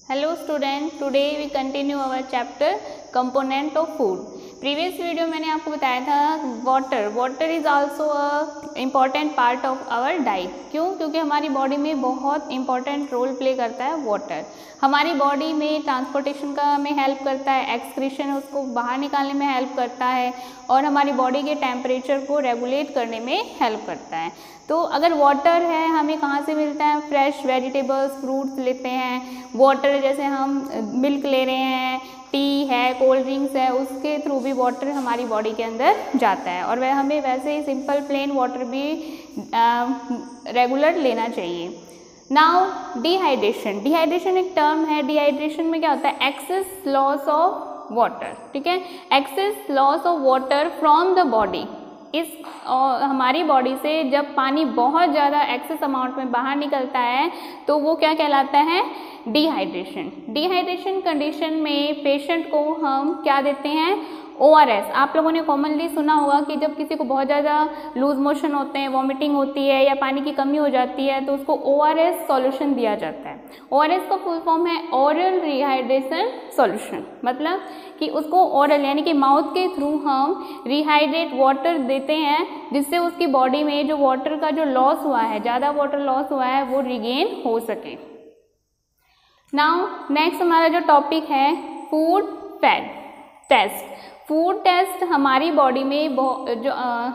Hello student, today we continue our chapter component of food. Previous video मैंने आपको बताया था water is also a important part of our diet. क्यों? क्योंकि हमारी बॉडी में बहुत इंपॉर्टेंट रोल प्ले करता है वाटर। हमारी बॉडी में ट्रांसपोर्टेशन का में हेल्प करता है, एक्सक्रीशन उसको बाहर निकालने में हेल्प करता है और हमारी बॉडी के टेम्परेचर को रेगुलेट करने में हेल्प करता है। तो अगर वाटर है हमें कहाँ से मिलता है? फ्रेश वेजिटेबल्स, फ्रूट्स लेते हैं, वाटर जैसे हम मिल्क ले रहे हैं, टी है, कोल्ड ड्रिंक्स है, उसके थ्रू भी वाटर हमारी बॉडी के अंदर जाता है। और वह हमें वैसे ही सिंपल प्लेन वाटर भी रेगुलर लेना चाहिए। नाउ डिहाइड्रेशन एक टर्म है। डिहाइड्रेशन में क्या होता है? Excess loss of water. ठीक है, excess loss of water from the body. हमारी बॉडी से जब पानी बहुत ज़्यादा एक्सेस अमाउंट में बाहर निकलता है तो वो क्या कहलाता है? डिहाइड्रेशन। डिहाइड्रेशन कंडीशन में पेशेंट को हम क्या देते हैं? ORS। आप लोगों ने कॉमनली सुना होगा कि जब किसी को बहुत ज़्यादा लूज मोशन होते हैं, वॉमिटिंग होती है या पानी की कमी हो जाती है तो उसको ORS सॉल्यूशन दिया जाता है। ORS का फुल फॉर्म है ओरल रिहाइड्रेशन सॉल्यूशन। मतलब कि उसको ओरल यानी कि माउथ के थ्रू हम रिहाइड्रेट वाटर देते हैं जिससे उसकी बॉडी में जो वाटर का जो लॉस हुआ है, ज़्यादा वाटर लॉस हुआ है, वो रिगेन हो सके। नाउ नेक्स्ट हमारा जो टॉपिक है food fat test. Food test हमारी बॉडी में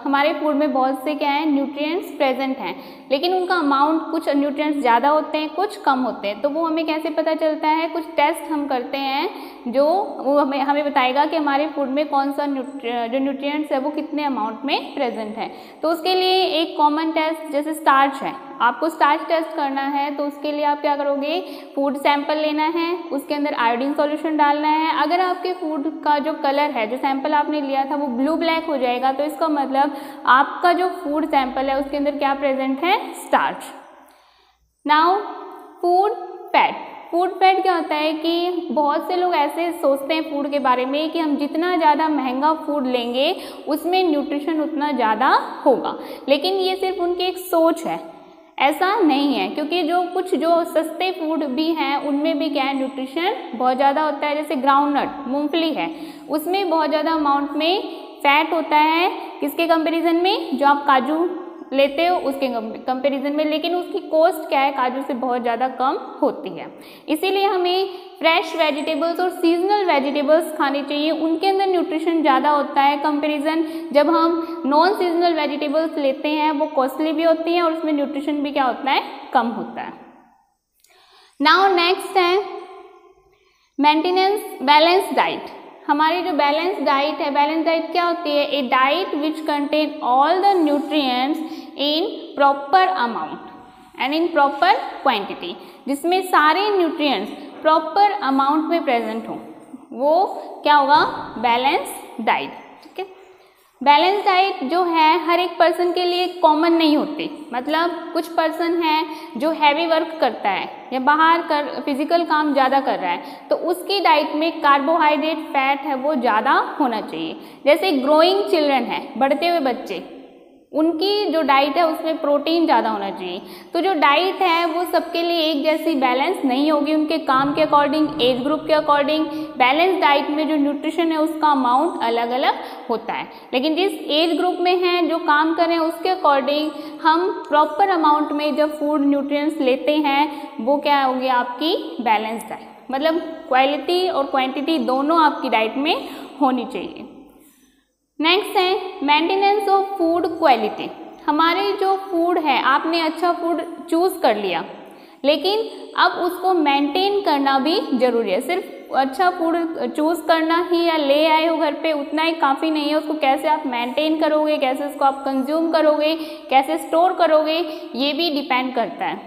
हमारे फूड में बहुत से क्या है? न्यूट्रिएंट्स प्रेजेंट हैं, लेकिन उनका अमाउंट कुछ न्यूट्रिएंट्स ज़्यादा होते हैं, कुछ कम होते हैं। तो वो हमें कैसे पता चलता है? कुछ टेस्ट हम करते हैं जो वो हमें बताएगा कि हमारे फूड में कौन सा जो न्यूट्रिएंट्स है वो कितने अमाउंट में प्रेजेंट है। तो उसके लिए एक कॉमन टेस्ट जैसे स्टार्च है, आपको स्टार्च टेस्ट करना है तो उसके लिए आप क्या करोगे? फूड सैंपल लेना है, उसके अंदर आयोडीन सॉल्यूशन डालना है। अगर आपके फूड का जो कलर है, जो सैंपल आपने लिया था वो ब्लू ब्लैक हो जाएगा तो इसका मतलब आपका जो फूड सैंपल है उसके अंदर क्या प्रेजेंट है? Starch. Now food fat. Food fat क्या होता है कि बहुत से लोग ऐसे सोचते हैं फूड के बारे में कि हम जितना ज़्यादा महंगा फूड लेंगे उसमें न्यूट्रिशन उतना ज़्यादा होगा, लेकिन ये सिर्फ उनकी एक सोच है, ऐसा नहीं है। क्योंकि जो सस्ते फूड भी हैं उनमें भी क्या है? न्यूट्रिशन बहुत ज़्यादा होता है। जैसे ग्राउंडनट, मूंगफली है, उसमें बहुत ज़्यादा अमाउंट में फैट होता है। किसके कंपैरिजन में? जो आप काजू लेते हो उसके कंपैरिजन में, लेकिन उसकी कॉस्ट क्या है? काजू से बहुत ज़्यादा कम होती है। इसीलिए हमें फ्रेश वेजिटेबल्स और सीजनल वेजिटेबल्स खाने चाहिए, उनके अंदर न्यूट्रिशन ज़्यादा होता है। कंपैरिजन जब हम नॉन सीजनल वेजिटेबल्स लेते हैं वो कॉस्टली भी होती हैं और उसमें न्यूट्रिशन भी क्या होता है? कम होता है। नाउ नेक्स्ट है मेंटेनेंस बैलेंस डाइट। हमारी जो बैलेंस डाइट है, बैलेंस डाइट क्या होती है? A diet which contain all the nutrients in proper amount and in proper quantity, जिसमें सारे न्यूट्रिएंट्स प्रॉपर अमाउंट में प्रेजेंट हो, वो क्या होगा? Balance diet. ठीक है, बैलेंस डाइट जो है हर एक पर्सन के लिए कॉमन नहीं होती। मतलब कुछ पर्सन है जो हैवी वर्क करता है या बाहर फिजिकल काम ज़्यादा कर रहा है तो उसकी डाइट में कार्बोहाइड्रेट, फैट है वो ज़्यादा होना चाहिए। जैसे ग्रोइंग चिल्ड्रन है, बढ़ते हुए बच्चे, उनकी जो डाइट है उसमें प्रोटीन ज़्यादा होना चाहिए। तो जो डाइट है वो सबके लिए एक जैसी बैलेंस नहीं होगी, उनके काम के अकॉर्डिंग, एज ग्रुप के अकॉर्डिंग बैलेंस डाइट में जो न्यूट्रिशन है उसका अमाउंट अलग अलग होता है। लेकिन जिस एज ग्रुप में हैं, जो काम कर रहे हैं, उसके अकॉर्डिंग हम प्रॉपर अमाउंट में जब फूड न्यूट्रिएंट्स लेते हैं वो क्या होगी? आपकी बैलेंस डाइट। मतलब क्वालिटी और क्वांटिटी दोनों आपकी डाइट में होनी चाहिए। नेक्स्ट है मेंटेनेंस ऑफ फूड क्वालिटी। हमारे जो फूड है, आपने अच्छा फूड चूज कर लिया, लेकिन अब उसको मेंटेन करना भी जरूरी है। सिर्फ अच्छा फूड चूज करना ही या ले आए हो घर पे उतना ही काफ़ी नहीं है, उसको कैसे आप मेंटेन करोगे, कैसे उसको आप कंज्यूम करोगे, कैसे स्टोर करोगे, ये भी डिपेंड करता है।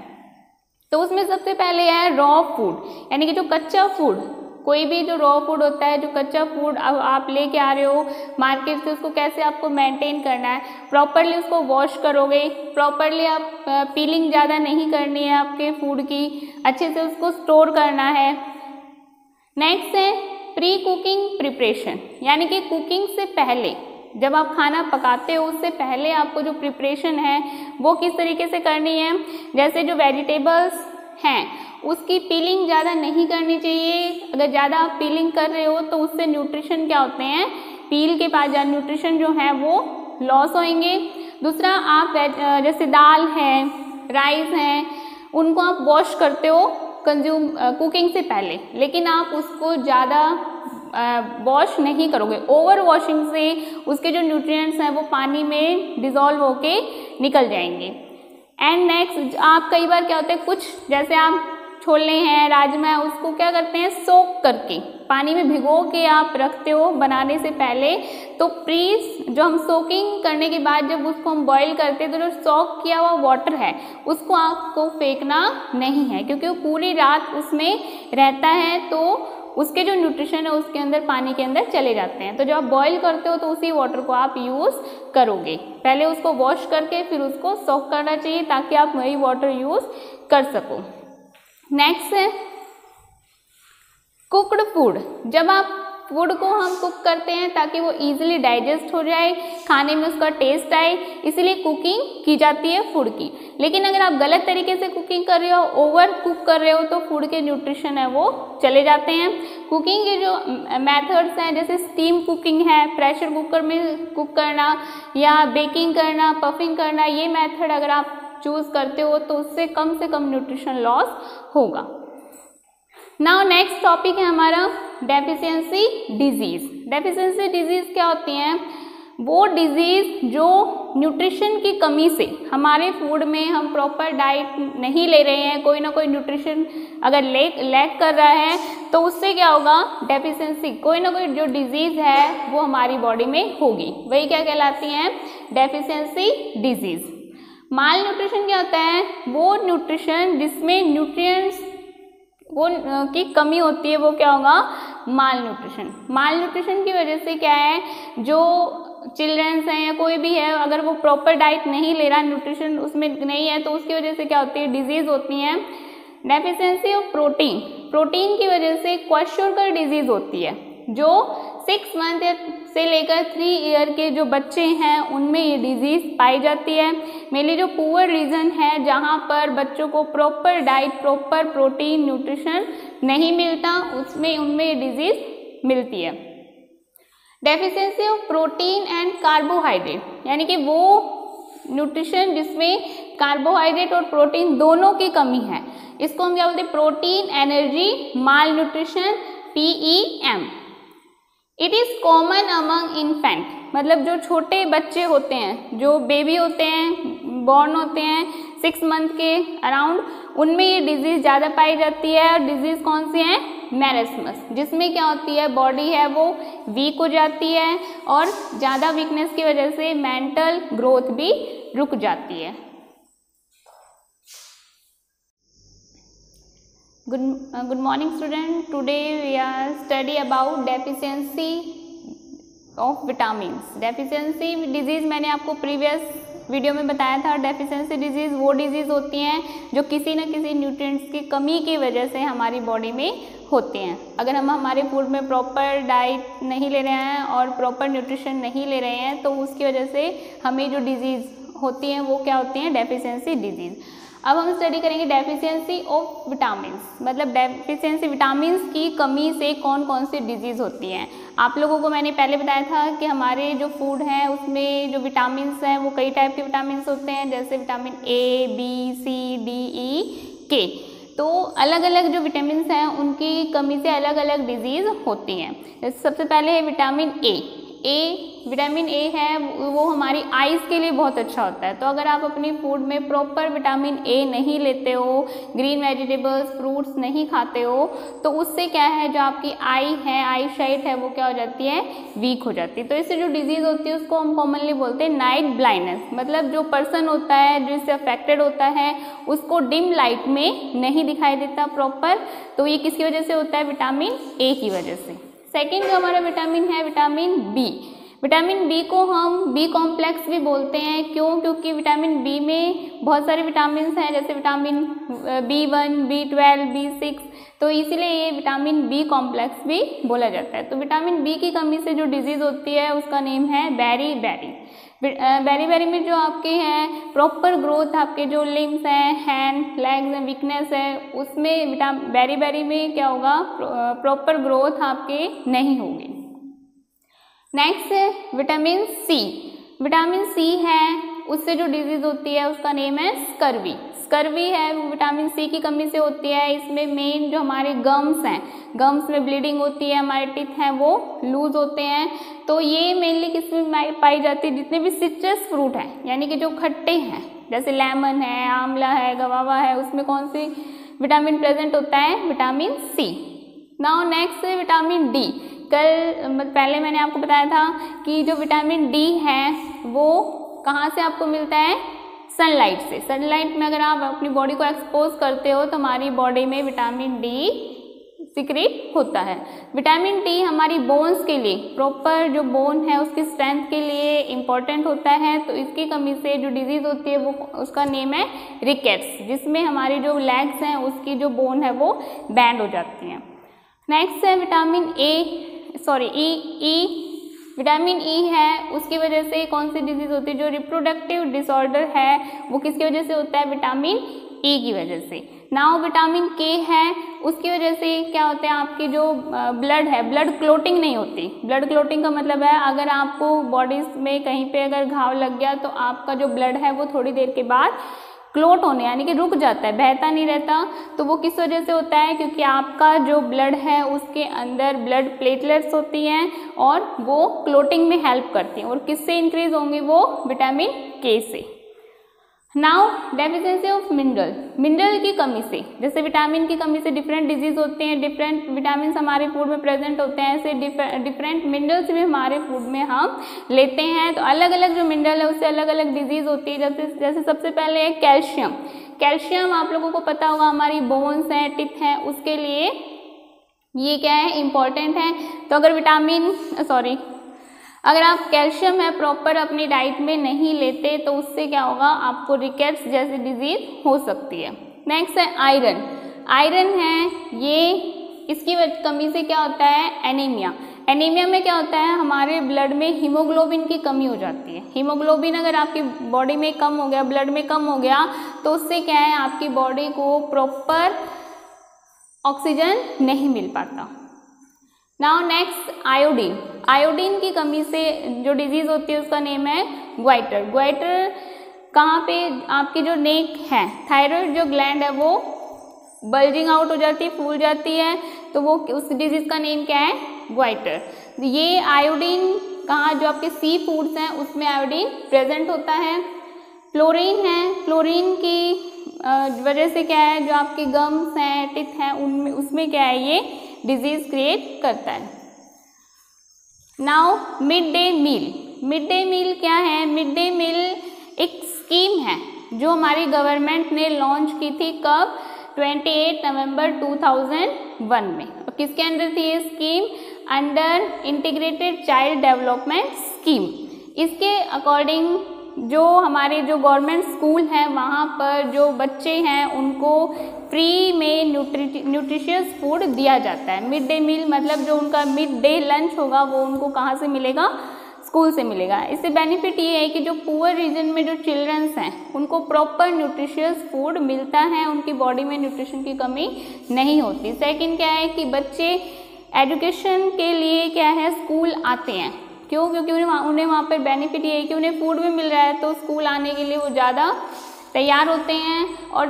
तो उसमें सबसे पहले है रॉ फूड, यानी कि जो कच्चा फूड, कोई भी जो रॉ फूड होता है, जो कच्चा फूड अब आप लेके आ रहे हो मार्केट से, उसको कैसे आपको मेंटेन करना है? प्रॉपरली उसको वॉश करोगे, प्रॉपरली आप पीलिंग ज़्यादा नहीं करनी है आपके फूड की, अच्छे से उसको स्टोर करना है। नेक्स्ट है प्री कुकिंग प्रिपरेशन, यानी कि कुकिंग से पहले, जब आप खाना पकाते हो उससे पहले आपको जो प्रिपरेशन है वो किस तरीके से करनी है। जैसे जो वेजिटेबल्स हैं उसकी पीलिंग ज़्यादा नहीं करनी चाहिए। अगर ज़्यादा आप पीलिंग कर रहे हो तो उससे न्यूट्रिशन क्या होते हैं, पील के बाद न्यूट्रिशन जो है वो लॉस होंगे। दूसरा, आप जैसे दाल है, राइस है, उनको आप वॉश करते हो कंज्यूम कुकिंग से पहले, लेकिन आप उसको ज़्यादा वॉश नहीं करोगे। ओवर वॉशिंग से उसके जो न्यूट्रिएंट्स हैं वो पानी में डिज़ोल्व होके निकल जाएंगे। एंड नेक्स्ट, आप कई बार क्या होता है, कुछ जैसे आप छोले हैं, राजमा है, उसको क्या करते हैं, सोक करके पानी में भिगो के आप रखते हो बनाने से पहले। तो प्लीज़ जो हम सोकिंग करने के बाद जब उसको हम बॉईल करते हैं तो जो सोक किया हुआ वाटर है उसको आपको फेंकना नहीं है, क्योंकि वो पूरी रात उसमें रहता है तो उसके जो न्यूट्रिशन है उसके अंदर पानी के अंदर चले जाते हैं। तो जब आप बॉईल करते हो तो उसी वाटर को आप यूज़ करोगे। पहले उसको वॉश करके फिर उसको सोक करना चाहिए ताकि आप वही वाटर यूज़ कर सको। नेक्स्ट है कुक्ड फूड। जब आप फूड को हम कुक करते हैं ताकि वो इजीली डाइजेस्ट हो जाए, खाने में उसका टेस्ट आए, इसीलिए कुकिंग की जाती है फूड की। लेकिन अगर आप गलत तरीके से कुकिंग कर रहे हो, ओवर कुक कर रहे हो, तो फूड के न्यूट्रिशन है वो चले जाते हैं। कुकिंग के जो मेथड्स हैं जैसे स्टीम कुकिंग है, प्रेशर कुकर में कुक करना या बेकिंग करना, पफिंग करना, ये मेथड अगर आप चूज़ करते हो तो उससे कम न्यूट्रिशन लॉस होगा। नाउ नेक्स्ट टॉपिक है हमारा डेफिशिएंसी डिजीज़। डेफिशिएंसी डिजीज़ क्या होती हैं, वो डिजीज़ जो न्यूट्रिशन की कमी से, हमारे फूड में हम प्रॉपर डाइट नहीं ले रहे हैं, कोई ना कोई न्यूट्रिशन अगर लैक कर रहा है तो उससे क्या होगा, डेफिशिएंसी, कोई ना कोई जो डिजीज़ है वो हमारी बॉडी में होगी, वही क्या कहलाती हैं, डेफिशिएंसी डिजीज़। माल न्यूट्रिशन क्या होता है, वो न्यूट्रिशन जिसमें न्यूट्रिएंट्स वो की कमी होती है, वो क्या होगा, माल न्यूट्रिशन। माल न्यूट्रिशन की वजह से क्या है, जो चिल्ड्रंस हैं या कोई भी है, अगर वो प्रॉपर डाइट नहीं ले रहा, न्यूट्रिशन उसमें नहीं है, तो उसकी वजह से क्या होती है, डिजीज़ होती हैं। डेफिशिएंसी ऑफ प्रोटीन, प्रोटीन की वजह से क्वाशोरकर डिजीज़ होती है, जो 6 मंथ से लेकर 3 ईयर के जो बच्चे हैं उनमें ये डिजीज़ पाई जाती है। मेनली जो पुअर रीजन है जहाँ पर बच्चों को proper diet, proper protein nutrition नहीं मिलता, उसमें उनमें ये डिजीज़ मिलती है। Deficiency of protein and carbohydrate, यानी कि वो न्यूट्रिशन जिसमें कार्बोहाइड्रेट और प्रोटीन दोनों की कमी है, इसको हम क्या बोलते हैं, protein energy mall nutrition, PEM। It is common among infant, मतलब जो छोटे बच्चे होते हैं, जो बेबी होते हैं, बॉर्न होते हैं 6 मंथ के अराउंड, उनमें ये डिजीज़ ज़्यादा पाई जाती है। और डिजीज़ कौन सी है, मैरस्मस, जिसमें क्या होती है, बॉडी है वो वीक हो जाती है और ज़्यादा वीकनेस की वजह से मेंटल ग्रोथ भी रुक जाती है। Good morning student. Today we are study about deficiency of vitamins. Deficiency disease मैंने आपको प्रीवियस वीडियो में बताया था। डेफिशिएंसी डिजीज़ वो डिजीज़ होती हैं जो किसी न किसी न्यूट्रिएंट्स की कमी की वजह से हमारी बॉडी में होती हैं। अगर हम हमारे फूड में प्रॉपर डाइट नहीं ले रहे हैं और प्रॉपर न्यूट्रिशन नहीं ले रहे हैं तो उसकी वजह से हमें जो डिजीज़ होती हैं वो क्या होती हैं, डेफिशिएंसी डिजीज़। अब हम स्टडी करेंगे डेफिशिएंसी ऑफ विटामिन्स, मतलब डेफिशिएंसी विटामिन्स की कमी से कौन कौन सी डिजीज़ होती हैं। आप लोगों को मैंने पहले बताया था कि हमारे जो फूड हैं उसमें जो विटामिन्स हैं वो कई टाइप के विटामिन्स होते हैं, जैसे vitamin A, B, C, D, E, K। तो अलग अलग जो विटामिन्स हैं उनकी कमी से अलग अलग डिजीज़ होती हैं। जैसे सबसे पहले है विटामिन A। विटामिन ए है वो हमारी आइज़ के लिए बहुत अच्छा होता है। तो अगर आप अपनी फूड में प्रॉपर विटामिन ए नहीं लेते हो, ग्रीन वेजिटेबल्स, फ्रूट्स नहीं खाते हो, तो उससे क्या है, जो आपकी आई है, आई साइट है, वो क्या हो जाती है, वीक हो जाती है। तो इससे जो डिजीज़ होती है उसको हम कॉमनली बोलते हैं नाइट ब्लाइंडनेस, मतलब जो पर्सन होता है जो इससे अफेक्टेड होता है उसको डिम लाइट में नहीं दिखाई देता प्रॉपर। तो ये किसकी वजह से होता है, विटामिन ए की वजह से। सेकेंड जो हमारा विटामिन है विटामिन बी। विटामिन बी को हम बी कॉम्प्लेक्स भी बोलते हैं। क्यों? क्योंकि विटामिन बी में बहुत सारे विटामिन हैं, जैसे विटामिन B1, B12, B6, तो इसीलिए ये विटामिन बी कॉम्प्लेक्स भी बोला जाता है। तो विटामिन बी की कमी से जो डिजीज़ होती है उसका नेम है बेरी बेरी। बेरी में जो आपके हैं प्रॉपर ग्रोथ, आपके जो लिम्स हैं, हैंड लेग्स हैं, वीकनेस है, उसमें बेरी में क्या होगा, प्रॉपर ग्रोथ आपके नहीं होगी। नेक्स्ट है विटामिन सी। विटामिन सी है, उससे जो डिजीज होती है उसका नेम है स्कर्वी। स्कर्वी है वो विटामिन सी की कमी से होती है। इसमें मेन जो हमारे गम्स हैं, गम्स में ब्लीडिंग होती है, हमारे टीथ हैं वो लूज होते हैं। तो ये मेनली किसमें पाई जाती है, जितने भी सिट्रस फ्रूट हैं, यानी कि जो खट्टे हैं, जैसे लेमन है, आंवला है, गवावा है, उसमें कौन सी विटामिन प्रेजेंट होता है, विटामिन सी। नाउ नेक्स्ट है विटामिन डी। पहले मैंने आपको बताया था कि जो विटामिन डी है वो कहाँ से आपको मिलता है, सनलाइट से। सनलाइट में अगर आप अपनी बॉडी को एक्सपोज करते हो तो हमारी बॉडी में विटामिन डी सिक्रीट होता है। विटामिन डी हमारी बोन्स के लिए, प्रॉपर जो बोन है उसकी स्ट्रेंथ के लिए इम्पॉर्टेंट होता है। तो इसकी कमी से जो डिजीज होती है वो उसका नेम है रिकेट्स, जिसमें हमारी जो लेग्स हैं उसकी जो बोन है वो बैंड हो जाती हैं। नेक्स्ट है विटामिन ई। विटामिन ई है, उसकी वजह से कौन सी डिजीज होती है, जो रिप्रोडक्टिव डिसऑर्डर है वो किसकी वजह से होता है, विटामिन ई की वजह से। नाउ विटामिन के है, उसकी वजह से क्या होता है, आपकी जो ब्लड है, ब्लड क्लोटिंग नहीं होती। ब्लड क्लोटिंग का मतलब है अगर आपको बॉडी में कहीं पे अगर घाव लग गया तो आपका जो ब्लड है वो थोड़ी देर के बाद क्लोट होने यानी कि रुक जाता है, बहता नहीं रहता। तो वो किस वजह से होता है, क्योंकि आपका जो ब्लड है उसके अंदर ब्लड प्लेटलेट्स होती हैं और वो क्लोटिंग में हेल्प करती हैं। और किससे इंक्रीज होंगे वो, विटामिन के से। नाउ डेफिशिएंसी ऑफ मिनरल की कमी से, जैसे विटामिन की कमी से डिफरेंट डिजीज होते हैं, डिफरेंट विटामिन हमारे फूड में प्रेजेंट होते हैं, ऐसे डिफरेंट मिनरल्स भी हमारे फूड में हम लेते हैं। तो अलग अलग जो मिनरल है उससे अलग अलग डिजीज होती है। जैसे सबसे पहले है कैल्शियम। कैल्शियम आप लोगों को पता होगा हमारी बोन्स हैं, टिथ हैं, उसके लिए ये क्या है, इम्पॉर्टेंट है। तो अगर आप कैल्शियम है प्रॉपर अपनी डाइट में नहीं लेते तो उससे क्या होगा, आपको रिकेट्स जैसी डिजीज हो सकती है। नेक्स्ट है आयरन। आयरन है ये, इसकी कमी से क्या होता है, एनीमिया। एनीमिया में क्या होता है, हमारे ब्लड में हीमोग्लोबिन की कमी हो जाती है। हीमोग्लोबिन अगर आपकी बॉडी में कम हो गया, ब्लड में कम हो गया, तो उससे क्या है, आपकी बॉडी को प्रॉपर ऑक्सीजन नहीं मिल पाता। Now next iodine. आयोडीन की कमी से जो डिजीज होती है उसका नेम है ग्वाइटर। ग्वाइटर कहाँ पे, आपकी जो नेक है, थायराइड जो ग्लैंड है वो बल्जिंग आउट हो जाती है, फूल जाती है, तो वो उस डिजीज का नेम क्या है, ग्वाइटर। ये आयोडीन कहाँ, जो आपके सी फूड्स हैं उसमें आयोडीन प्रेजेंट होता है। फ्लोरीन है, फ्लोरीन की वजह से क्या है, जो आपके गम्स हैं, टिथ हैं, उनमें उसमें क्या है, ये डिजीज क्रिएट करता है। Now mid day meal. Mid day meal क्या है, मिड डे मील एक स्कीम है जो हमारी गवर्नमेंट ने लॉन्च की थी, कब, 28 नवंबर 2001 में। और किसके अंदर थी ये scheme, under integrated child development scheme. इसके अकॉर्डिंग जो हमारे जो गवर्नमेंट स्कूल हैं वहाँ पर जो बच्चे हैं उनको फ्री में न्यूट्रिशियस फूड दिया जाता है। मिड डे मील मतलब जो उनका मिड डे लंच होगा वो उनको कहाँ से मिलेगा, स्कूल से मिलेगा। इससे बेनिफिट ये है कि जो पुअर रीजन में जो चिल्ड्रंस हैं उनको प्रॉपर न्यूट्रिशियस फूड मिलता है, उनकी बॉडी में न्यूट्रिशन की कमी नहीं होती। सेकंड क्या है कि बच्चे एजुकेशन के लिए क्या है, स्कूल आते हैं। क्यों, क्योंकि उन्हें वहाँ पर बेनिफिट ये है कि उन्हें फूड भी मिल रहा है, तो स्कूल आने के लिए वो ज़्यादा तैयार होते हैं। और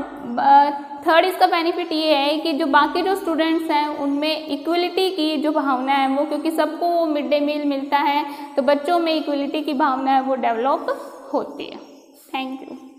थर्ड इसका बेनिफिट ये है कि जो बाकी जो स्टूडेंट्स हैं उनमें इक्वलिटी की जो भावना है वो, क्योंकि सबको वो मिड डे मील मिलता है, तो बच्चों में इक्वलिटी की भावना है वो डेवलप होती है। Thank you.